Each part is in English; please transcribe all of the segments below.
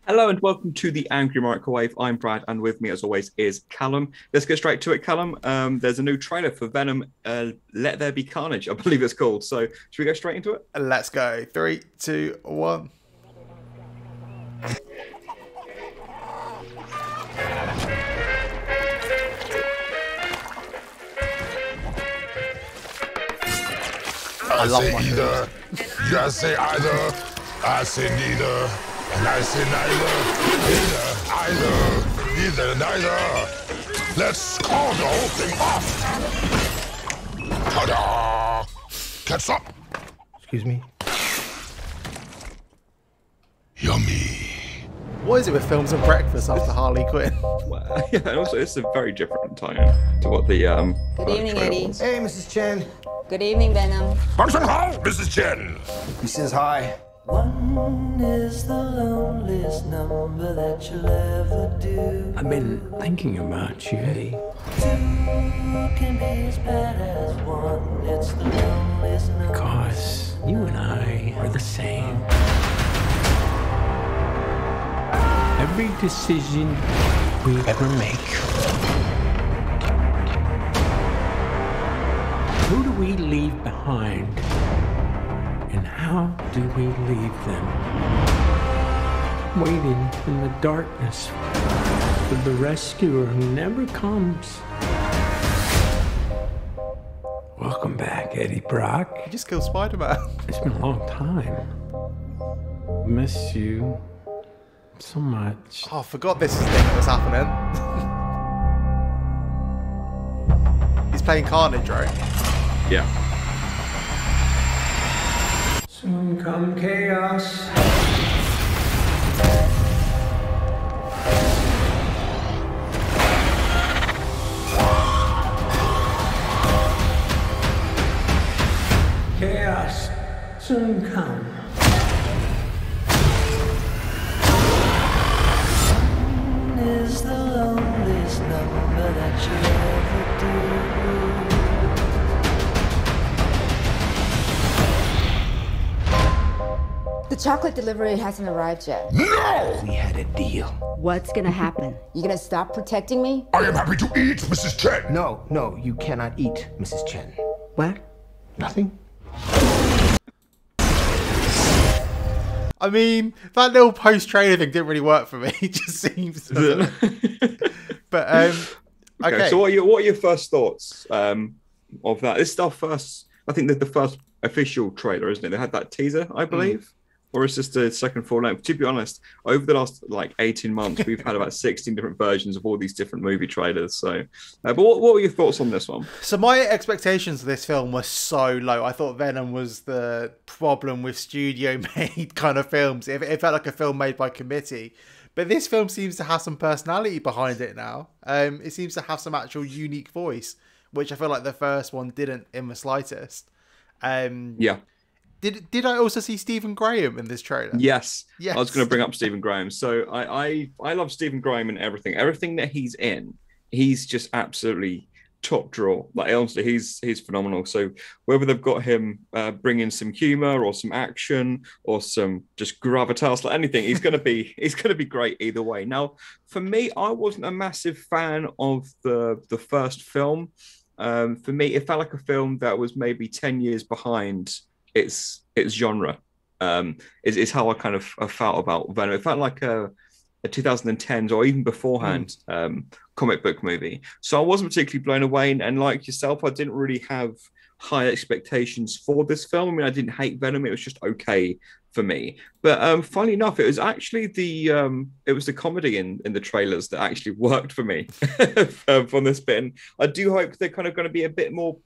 Hello and welcome to the Angry Microwave. I'm Brad, and with me, as always, is Callum. Let's get straight to it, Callum. There's a new trailer for Venom, Let There Be Carnage, I believe it's called. So, should we go straight into it? Let's go. 3, 2, 1. I say either. You say either. I say neither. And I say neither. Neither, neither. Let's call the whole thing off. Ta-da! Catch up. Excuse me? Yummy. What is it with films and breakfast after Harley Quinn? Well, yeah, and also it's a very different time to what the Good evening, Eddie. was. Hey, Mrs. Chen. Good evening, Venom. Function Hall, Mrs. Chen. He says hi. One is the loneliest number that you'll ever do. I've been thinking about you, Eddie. Two can be as bad as one. It's the loneliest number. Because you and I are the same. Every decision we ever make. Who do we leave behind? And how do we leave them? Waiting in the darkness for the rescuer who never comes. Welcome back, Eddie Brock. You just killed Spider-Man. It's been a long time. Miss you so much. Oh, I forgot this is the thing that was happening. He's playing Carnage, right? Yeah. Soon come chaos. Chaos soon come. One is the loneliest number that you'll ever do. The chocolate delivery hasn't arrived yet. No! We had a deal. What's gonna happen? You gonna stop protecting me? I am happy to eat, Mrs. Chen. No, you cannot eat, Mrs. Chen. What? Nothing? I mean, that little post-trailer thing didn't really work for me. It just seems... But, okay. So what are your first thoughts of that? This is our first, I think the first official trailer, isn't it? They had that teaser, I believe. Or is this the second full length? To be honest, over the last 18 months, we've had about 16 different versions of all these different movie trailers. So, but what were your thoughts on this one? So my expectations of this film were so low. I thought Venom was the problem with studio-made kind of films. It felt like a film made by committee. But this film seems to have some personality behind it now. It seems to have some actual unique voice, which I feel like the first one didn't in the slightest. Yeah. Did I also see Stephen Graham in this trailer? Yes. Yes. I was going to bring up Stephen Graham. So I love Stephen Graham in everything. Everything that he's in, he's just absolutely top draw. Like, honestly, he's phenomenal. So whether they've got him bringing some humor or some action or some just gravitas, like anything, he's going to be great either way. Now, for me, I wasn't a massive fan of the first film. For me, it felt like a film that was maybe 10 years behind its genre. Is how I kind of felt about Venom. It felt like a 2010s or even beforehand comic book movie. So I wasn't particularly blown away. And like yourself, I didn't really have high expectations for this film. I mean, I didn't hate Venom. It was just okay for me. But funnily enough, it was actually the comedy in the trailers that actually worked for me from this bit. And I do hope they're kind of going to be a bit more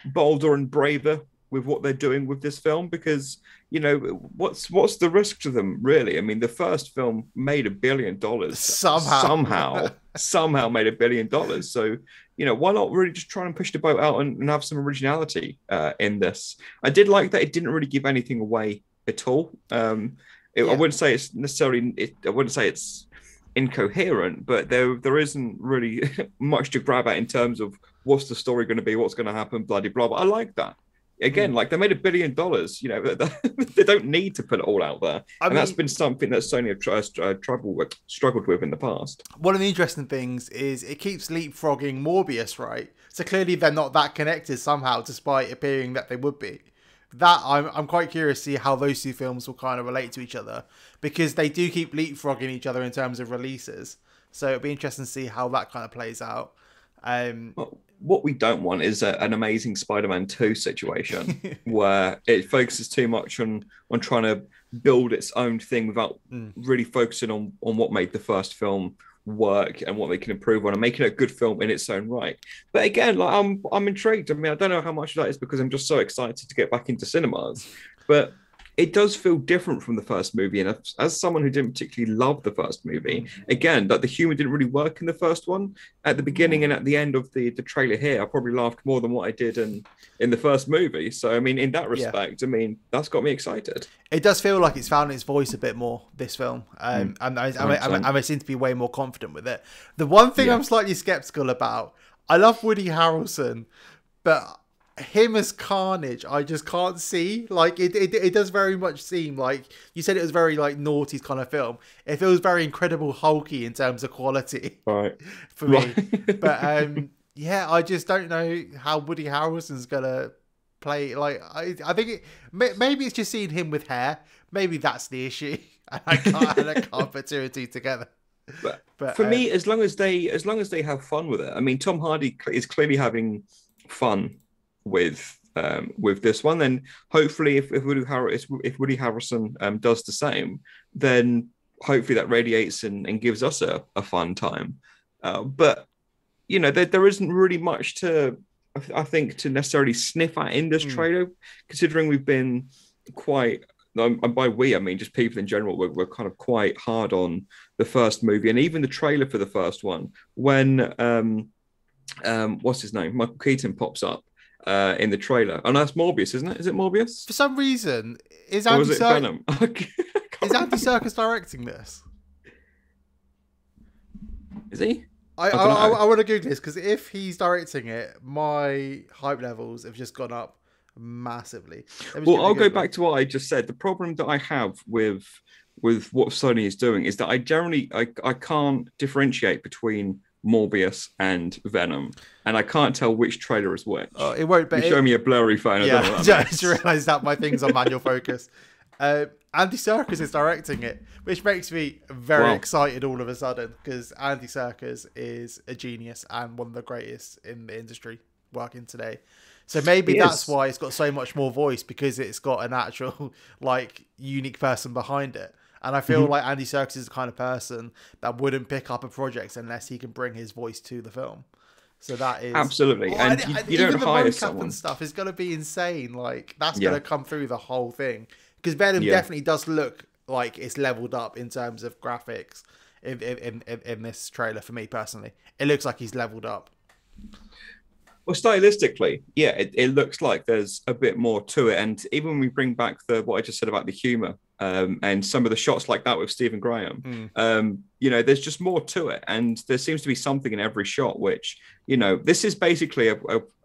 bolder and braver with what they're doing with this film, because what's the risk to them, really? I mean, the first film made $1 billion somehow made $1 billion. So why not really just try and push the boat out and have some originality in this? I did like that it didn't really give anything away at all. I wouldn't say it's necessarily I wouldn't say it's incoherent, but there isn't really much to grab at in terms of what's the story going to be, what's going to happen, bloody blah. But I like that. Again, like they made $1 billion. You know, they don't need to put it all out there, that's been something that Sony have struggled with in the past. One of the interesting things is it keeps leapfrogging Morbius, right? So clearly they're not that connected somehow, despite appearing that they would be. That I'm quite curious to see how those two films will kind of relate to each other, because they do keep leapfrogging each other in terms of releases. So it'll be interesting to see how that kind of plays out. Well, what we don't want is an Amazing Spider-Man 2 situation where it focuses too much on trying to build its own thing without really focusing on what made the first film work and what they can improve on and making it a good film in its own right. But again, like I'm intrigued. I mean, I don't know how much of that is because I'm just so excited to get back into cinemas, but it does feel different from the first movie. And as someone who didn't particularly love the first movie, again, that the humor didn't really work in the first one. At the beginning and at the end of the trailer here, I probably laughed more than what I did in the first movie. So, I mean, in that respect, I mean, that's got me excited. It does feel like it's found its voice a bit more, this film. And I seem to be way more confident with it. The one thing I'm slightly skeptical about, I love Woody Harrelson, but him as Carnage, I just can't see. Like it does very much seem like you said it was very like naughty kind of film. It feels very Incredible Hulky in terms of quality, right? For me, but yeah, I just don't know how Woody Harrelson's gonna play. Like I think maybe it's just seeing him with hair. Maybe that's the issue, and I can't put two and two together. But for me, as long as they have fun with it, I mean, Tom Hardy is clearly having fun with this one. Then hopefully if Woody Harrelson does the same, then hopefully that radiates and gives us a fun time. But you know, there isn't really much to I think to necessarily sniff at in this trailer, considering we've been quite, and by we I mean just people in general, we're kind of quite hard on the first movie, and even the trailer for the first one when what's his name, Michael Keaton pops up in the trailer. Oh no, that's Morbius, isn't it? Is it Morbius? For some reason, is Andy Venom? Is Andy Serkis directing this? Is he? I want to Google this, because if he's directing it, my hype levels have just gone up massively. Well, I'll go back to what I just said. The problem that I have with what Sony is doing is that I can't differentiate between Morbius and Venom, and I can't tell which trailer is which. It won't. But show me a blurry phone. Yeah, I just realised that my thing's on manual focus. Andy Serkis is directing it, which makes me very excited all of a sudden, because Andy Serkis is a genius and one of the greatest in the industry working today. So maybe that's why it's got so much more voice, because it's got an actual like unique person behind it. And I feel like Andy Serkis is the kind of person that wouldn't pick up a project unless he can bring his voice to the film. So that is absolutely, and you don't hire someone. And stuff is going to be insane. Like that's going to come through the whole thing, because Venom definitely does look like it's leveled up in terms of graphics in this trailer. For me personally, it looks like he's leveled up. Well, stylistically, yeah, it looks like there's a bit more to it. And even when we bring back what I just said about the humor and some of the shots like that with Stephen Graham, you know, there's just more to it. And there seems to be something in every shot, which, you know, this is basically a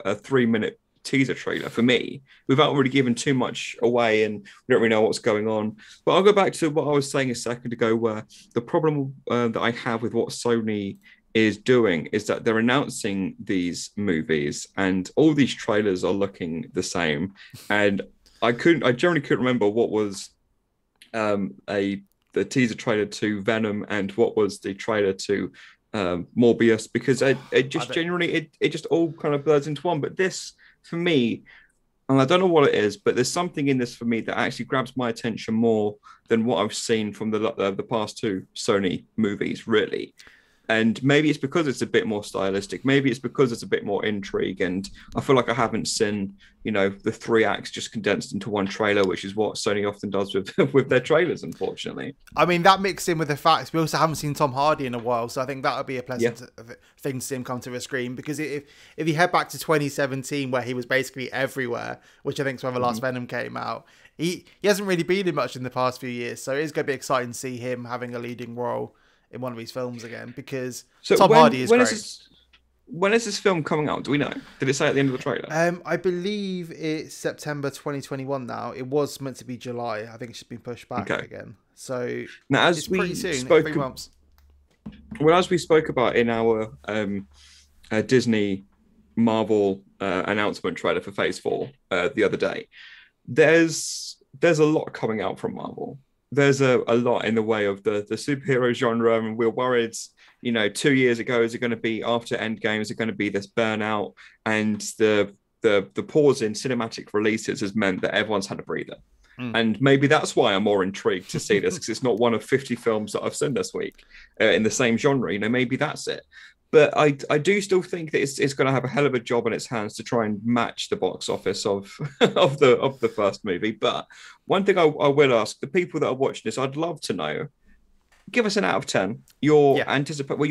3-minute teaser trailer for me, without really giving too much away, and we don't really know what's going on. But I'll go back to what I was saying a second ago, where the problem that I have with what Sony is doing is that they're announcing these movies and all these trailers are looking the same. And I generally couldn't remember what was the teaser trailer to Venom and what was the trailer to Morbius, because it just generally it just all kind of blurs into one. But this, for me, and I don't know what it is, but there's something in this for me that actually grabs my attention more than what I've seen from the past two Sony movies, really. And maybe it's because it's a bit more stylistic. Maybe it's because it's a bit more intrigue. And I feel like I haven't seen, you know, the 3 acts just condensed into one trailer, which is what Sony often does with their trailers, unfortunately. I mean, that mixed in with the facts, we also haven't seen Tom Hardy in a while. So I think that would be a pleasant thing to see him come to a screen. Because if you head back to 2017, where he was basically everywhere, which I think is when the last Venom came out, he hasn't really been in much in the past few years. So it is going to be exciting to see him having a leading role in one of these films again, because Tom Hardy is great. when is this film coming out? Do we know? Did it say at the end of the trailer? I believe it's September 2021 now. It was meant to be July. I think it's just been pushed back again. So now, as it's we pretty soon, spoke, 3 months. Well, as we spoke about in our Disney Marvel announcement trailer for Phase 4 the other day, there's a lot coming out from Marvel. There's a lot in the way of the superhero genre, and we're worried, 2 years ago, is it going to be after Endgame? Is it going to be this burnout? And the pause in cinematic releases has meant that everyone's had a breather. And maybe that's why I'm more intrigued to see this, because it's not one of 50 films that I've seen this week in the same genre. Maybe that's it. But I do still think that it's going to have a hell of a job in its hands to try and match the box office of the first movie. But one thing I will ask the people that are watching this, I'd love to know, give us an out of 10 your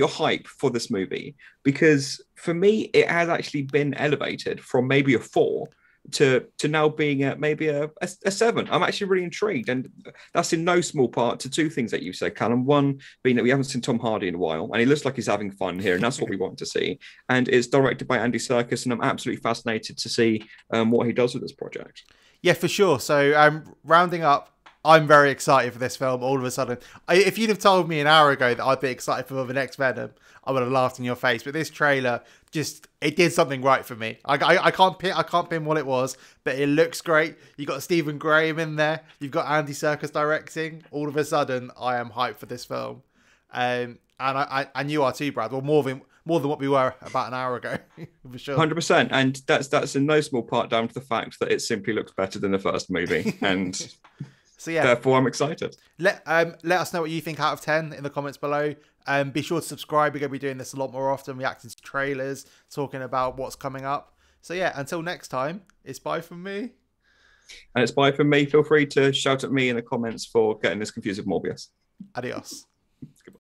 hype for this movie, because for me it has actually been elevated from maybe a 4 to now being maybe a 7. I'm actually really intrigued, and that's in no small part to 2 things that you said, Callum. One being that we haven't seen Tom Hardy in a while, and he looks like he's having fun here, and that's what we want to see. And it's directed by Andy Serkis, and I'm absolutely fascinated to see what he does with this project. Yeah, for sure. So rounding up, I'm very excited for this film. All of a sudden, if you'd have told me an hour ago that I'd be excited for the next Venom, I would have laughed in your face. But this trailer it did something right for me. I can't pin what it was, but it looks great. You got Stephen Graham in there. You've got Andy Serkis directing. All of a sudden, I am hyped for this film, and you are too, Brad. Well, more than what we were about an hour ago, for sure. 100%, and that's in no small part down to the fact that it simply looks better than the first movie, and so yeah, therefore I'm excited. Let us know what you think out of 10 in the comments below. Be sure to subscribe. We're going to be doing this a lot more often, reacting to trailers, talking about what's coming up. So yeah, until next time, it's bye from me. And it's bye from me. Feel free to shout at me in the comments for getting this confused with Morbius. Adios.